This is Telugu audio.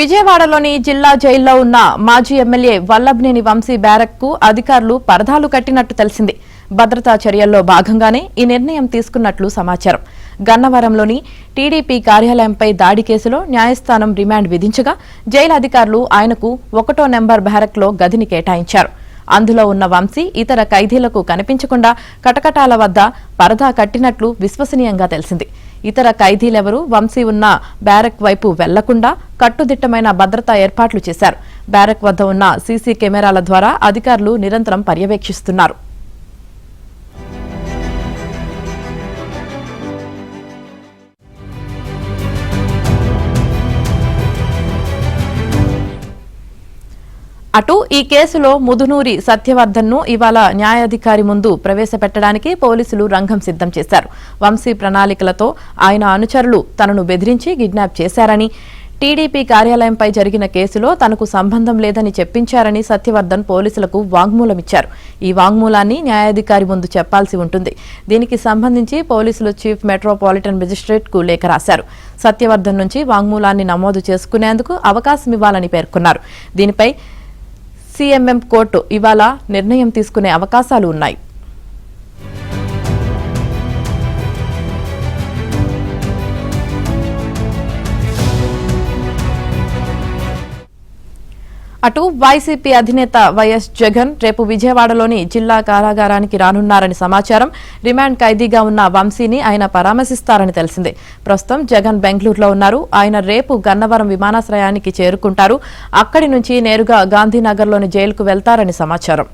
విజయవాడలోని జిల్లా జైల్లో ఉన్న మాజీ ఎమ్మెల్యే వల్లభనేని వంశీ బ్యారక్ కు అధికారులు పరదాలు కట్టినట్టు తెలిసింది. భద్రతా చర్యల్లో భాగంగానే ఈ నిర్ణయం తీసుకున్నట్లు సమాచారం. గన్నవరంలోని టీడీపీ కార్యాలయంపై దాడి కేసులో న్యాయస్థానం రిమాండ్ విధించగా జైలు అధికారులు ఆయనకు 1వ నెంబర్ బ్యారక్లో గదిని కేటాయించారు. అందులో ఉన్న వంశీ ఇతర ఖైదీలకు కనిపించకుండా కటకటాల వద్ద పరదా కట్టినట్లు విశ్వసనీయంగా తెలిసింది. ఇతర ఖైదీలెవరూ వంశీ ఉన్న బ్యారక్ వైపు వెళ్లకుండా కట్టుదిట్టమైన భద్రతా ఏర్పాట్లు చేశారు. బ్యారక్ వద్ద ఉన్న సీసీ కెమెరాల ద్వారా అధికారులు నిరంతరం పర్యవేక్షిస్తున్నారు. అటు ఈ కేసులో ముదునూరి సత్యవర్ధన్ను ఇవాళ న్యాయాధికారి ముందు ప్రవేశపెట్టడానికి పోలీసులు రంగం సిద్ధం చేశారు. వంశీ ప్రణాళికలతో ఆయన అనుచరులు తనను బెదిరించి కిడ్నాప్ చేశారని, టీడీపీ కార్యాలయంపై జరిగిన కేసులో తనకు సంబంధం లేదని చెప్పించారని సత్యవర్ధన్ పోలీసులకు వాంగ్మూలమిచ్చారు. ఈ వాంగ్మూలాన్ని న్యాయాధికారి ముందు చెప్పాల్సి ఉంటుంది. దీనికి సంబంధించి పోలీసులు చీఫ్ మెట్రోపాలిటన్ మెజిస్ట్రేట్ కు లేఖ రాశారు. సత్యవర్ధన్ నుంచి వాంగ్మూలాన్ని నమోదు చేసుకునేందుకు అవకాశం ఇవ్వాలని పేర్కొన్నారు. దీనిపై సీఎంఎం కోర్టు ఇవాళ నిర్ణయం తీసుకునే అవకాశాలు ఉన్నాయి. అటు వైసీపీ అధినేత వైఎస్ జగన్ రేపు విజయవాడలోని జిల్లా కారాగారానికి రానున్నారని సమాచారం. రిమాండ్ ఖైదీగా ఉన్న వంశీని ఆయన పరామర్శిస్తారని తెలిసింది. ప్రస్తుతం జగన్ బెంగళూరులో ఉన్నారు. ఆయన రేపు గన్నవరం విమానాశ్రయానికి చేరుకుంటారు. అక్కడి నుంచి నేరుగా గాంధీనగర్లోని జైలుకు వెళ్తారని సమాచారం.